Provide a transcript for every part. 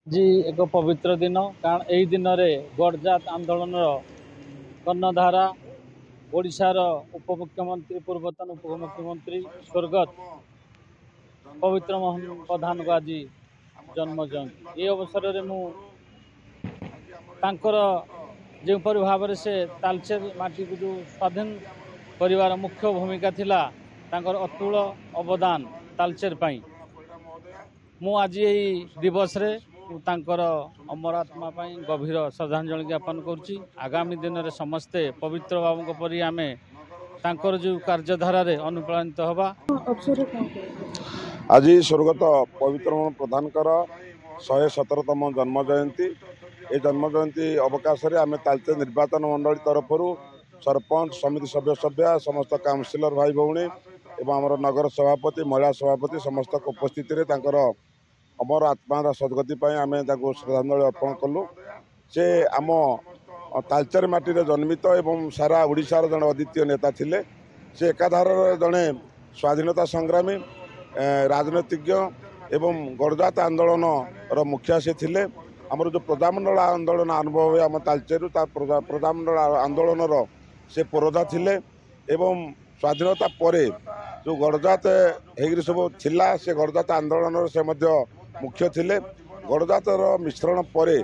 जी एक पवित्र दिन कारण यही दिन में गडजात आंदोलन कर्णधारा ओडिशार उपमुख्यमंत्री पूर्वतन उपमुख्यमंत्री स्वर्गत पवित्र मोहन प्रधान को आज जन्म जयंती ये अवसर में मु तांकर जोपरि भाव में से तालचेर माटी को जो स्वाधीन परिवार मुख्य भूमिका थिला तांकर अतुल अवदान तालचेर पाई मु आज यही दिवस रे तांकर अमर आत्मा पाई गभीर श्रद्धांजलि ज्ञापन करुच्ची। आगामी दिन में समस्ते पवित्र बाबू परी आमे तांकर जो कार्यधारा रे अनुप्राणित हवा। आज स्वर्गत पवित्र मोहन प्रधान 117तम जन्म जयंती ये जन्म जयंती अवकाश रे आमे तालचेर निर्वाचन मंडली तरफ सरपंच समिति सभ्य समस्त काउंसिलर भाई भौणी एवं आमर नगर सभापति महिला सभापति समस्त उपस्थित रे तांकर अमर आत्मा सद्गति आम श्रद्धांजलि अर्पण कलु। से आम तालचेर माटी जन्मित एवं सारा ओडिशार जड़े अद्वितीय नेता थिले। से एकाधार जड़े स्वाधीनता संग्रामी राजनीतिज्ञ एवं गडजात आंदोलन मुखिया से थिले। आमर जो प्रजामंडल आंदोलन आरंभ हुए आम तालचेर प्रजामंडल आंदोलन से पुरोधा थिले एवं स्वाधीनता परे जो गडजात हेगिरी सब थिला से गडजात आंदोलन से मुख्य थिले। गडजातर मिश्रण परे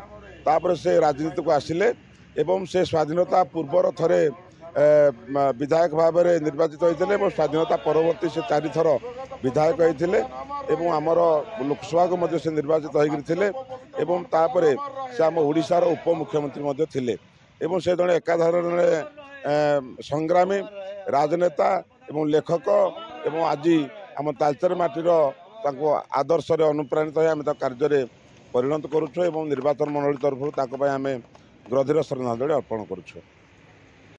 तापर से राजनीति को आसिले एवं से स्वाधीनता पूर्वर थरे विधायक भाव में निर्वाचित होते और स्वाधीनता परवर्ती से 4 थर विधायक होते एवं आमर लोकसभा को से निर्वाचित होते तापरे से आम ओडिशार उपमुख्यमंत्री थिले एवं से जड़े एकाधार संग्रामी राजनेता एवं लेखक एवं आज आम तालचेर माटीर आदर्श अनुप्राणित आम कार्य परिणत करुच्छे एवं निर्वाचन मंडली तरफ आम गभीर श्रद्धांजलि अर्पण करुच्छे।